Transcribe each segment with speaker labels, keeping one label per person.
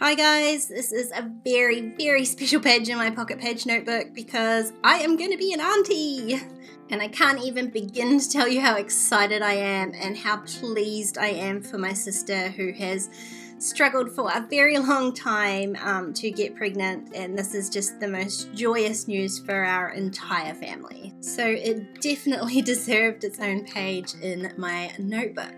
Speaker 1: Hi guys, this is a very special page in my pocket page notebook because I am going to be an auntie! And I can't even begin to tell you how excited I am and how pleased I am for my sister who has struggled for a very long time to get pregnant, and this is just the most joyous news for our entire family. So it definitely deserved its own page in my notebook.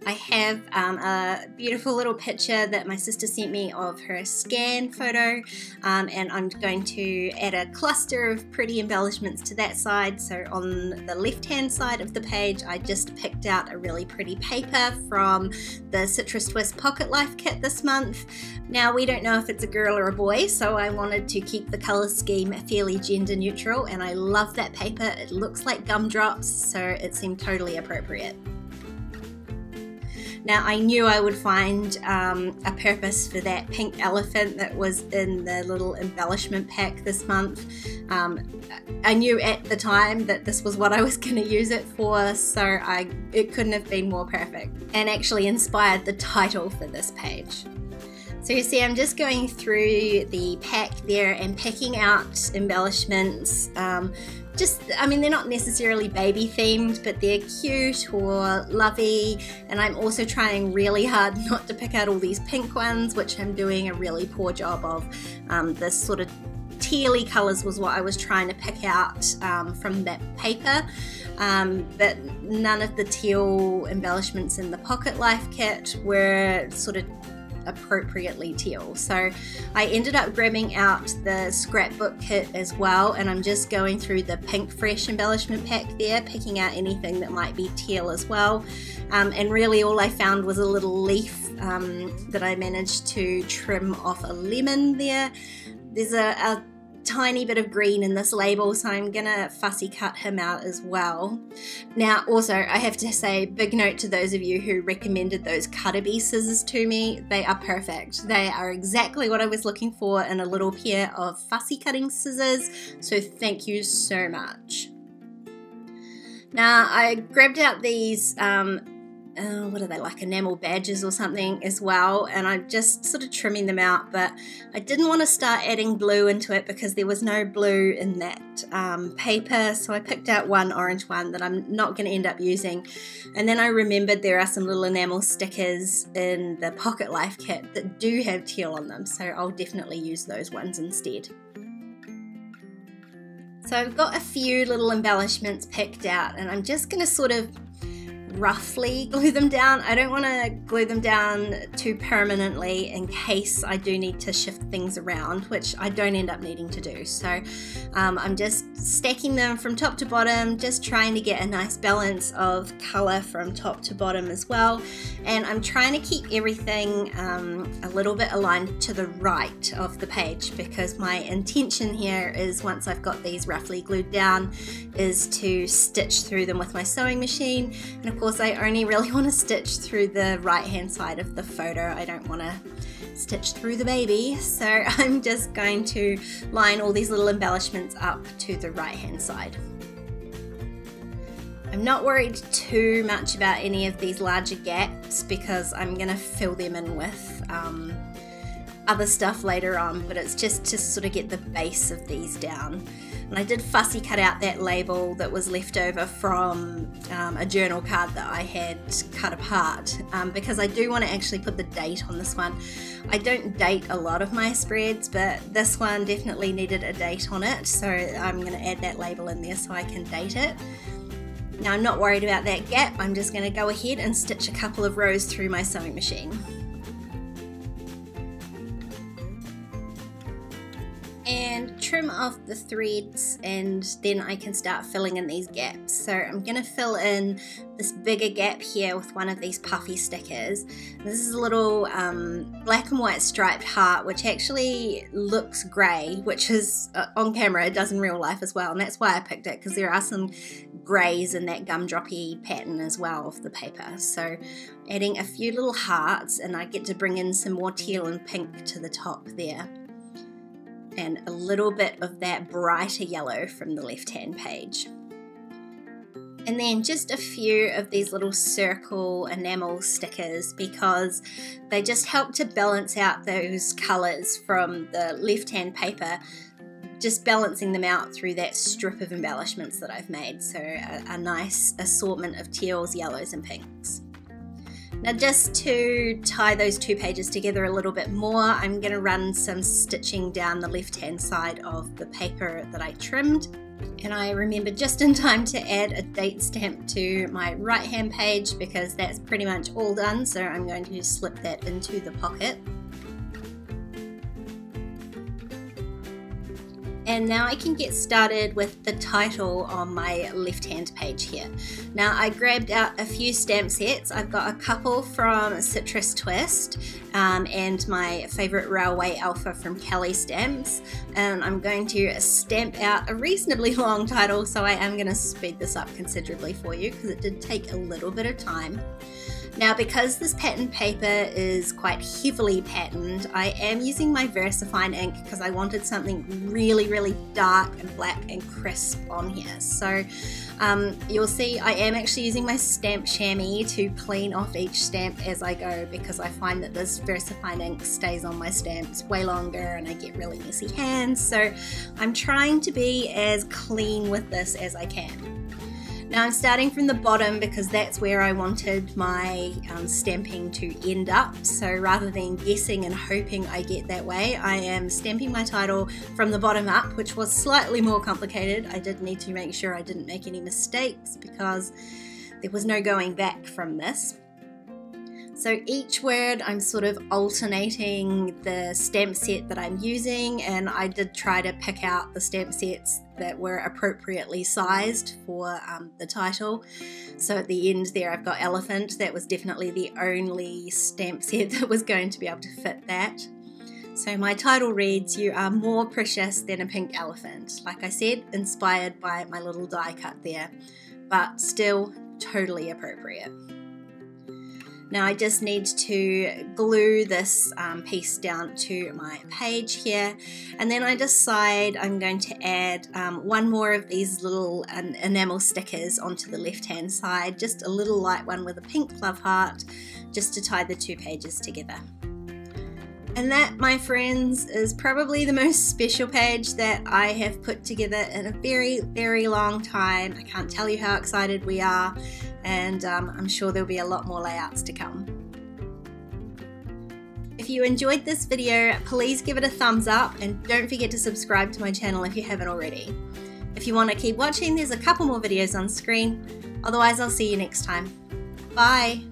Speaker 1: I have a beautiful little picture that my sister sent me of her scan photo, and I'm going to add a cluster of pretty embellishments to that side. So on the left hand side of the page I just picked out a really pretty paper from the Citrus Twist Pocket Life kit this month. Now we don't know if it's a girl or a boy, so I wanted to keep the colour scheme fairly gender neutral, and I love that paper. It looks like gumdrops, so it seemed totally appropriate. Now I knew I would find a purpose for that pink elephant that was in the little embellishment pack this month. I knew at the time that this was what I was going to use it for, so it couldn't have been more perfect, and actually inspired the title for this page. So you see, I'm just going through the pack there and picking out embellishments. I mean, they're not necessarily baby themed, but they're cute or lovey, and I'm also trying really hard not to pick out all these pink ones, which I'm doing a really poor job of. This sort of tealy colours was what I was trying to pick out from that paper, but none of the teal embellishments in the Pocket Life kit were sort of appropriately teal, so I ended up grabbing out the scrapbook kit as well, and I'm just going through the pink fresh embellishment pack there, picking out anything that might be teal as well, and really all I found was a little leaf that I managed to trim off a lemon there. There's a tiny bit of green in this label, so I'm gonna fussy cut him out as well. Now also I have to say, big note to those of you who recommended those Cutter-Bee scissors to me. They are perfect. They are exactly what I was looking for in a little pair of fussy cutting scissors, so thank you so much. Now I grabbed out these what are they, like enamel badges or something as well, and I'm just sort of trimming them out, but I didn't want to start adding blue into it because there was no blue in that paper, so I picked out one orange one that I'm not going to end up using. And then I remembered there are some little enamel stickers in the Pocket Life kit that do have teal on them, so I'll definitely use those ones instead. So I've got a few little embellishments picked out, and I'm just going to sort of roughly glue them down. I don't want to glue them down too permanently in case I do need to shift things around, which I don't end up needing to do. So I'm just stacking them from top to bottom, just trying to get a nice balance of colour from top to bottom as well. And I'm trying to keep everything a little bit aligned to the right of the page, because my intention here is, once I've got these roughly glued down, is to stitch through them with my sewing machine. And of course I only really want to stitch through the right hand side of the photo. I don't want to stitch through the baby, so I'm just going to line all these little embellishments up to the right hand side. I'm not worried too much about any of these larger gaps because I'm going to fill them in with other stuff later on, but it's just to sort of get the base of these down. And I did fussy cut out that label that was left over from a journal card that I had cut apart, because I do want to actually put the date on this one. I don't date a lot of my spreads, but this one definitely needed a date on it, so I'm going to add that label in there so I can date it. Now I'm not worried about that gap. I'm just going to go ahead and stitch a couple of rows through my sewing machine. And trim off the threads, and then I can start filling in these gaps. So I'm going to fill in this bigger gap here with one of these puffy stickers. This is a little black and white striped heart, which actually looks grey, which is on camera, it does in real life as well, and that's why I picked it, because there are some greys in that gumdroppy pattern as well of the paper. So adding a few little hearts, and I get to bring in some more teal and pink to the top there, and a little bit of that brighter yellow from the left hand page. And then just a few of these little circle enamel stickers, because they just help to balance out those colours from the left-hand paper, just balancing them out through that strip of embellishments that I've made. So a nice assortment of teals, yellows and pinks. Now, just to tie those two pages together a little bit more, I'm going to run some stitching down the left-hand side of the paper that I trimmed. And I remembered just in time to add a date stamp to my right-hand page, because that's pretty much all done. So I'm going to slip that into the pocket. And now I can get started with the title on my left-hand page here. Now, I grabbed out a few stamp sets. I've got a couple from Citrus Twist and my favourite Railway Alpha from Kelly Stamps. And I'm going to stamp out a reasonably long title, so I am going to speed this up considerably for you because it did take a little bit of time. Now, because this pattern paper is quite heavily patterned, I am using my VersaFine ink because I wanted something really, really dark and black and crisp on here. So you'll see I am actually using my stamp chamois to clean off each stamp as I go, because I find that this VersaFine ink stays on my stamps way longer and I get really messy hands. So I'm trying to be as clean with this as I can. Now, I'm starting from the bottom because that's where I wanted my stamping to end up. So rather than guessing and hoping I get that way, I am stamping my title from the bottom up, which was slightly more complicated. I did need to make sure I didn't make any mistakes because there was no going back from this. So each word I'm sort of alternating the stamp set that I'm using, and I did try to pick out the stamp sets that were appropriately sized for the title. So at the end there I've got elephant. That was definitely the only stamp set that was going to be able to fit that. So my title reads, "You are more precious than a pink elephant." Like I said, inspired by my little die cut there, but still totally appropriate. Now I just need to glue this piece down to my page here, and then I decide I'm going to add one more of these little enamel stickers onto the left hand side, just a little light one with a pink love heart, just to tie the two pages together. And that, my friends, is probably the most special page that I have put together in a very, very long time. I can't tell you how excited we are, and I'm sure there'll be a lot more layouts to come. If you enjoyed this video, please give it a thumbs up and don't forget to subscribe to my channel if you haven't already. If you want to keep watching, there's a couple more videos on screen. Otherwise, I'll see you next time. Bye!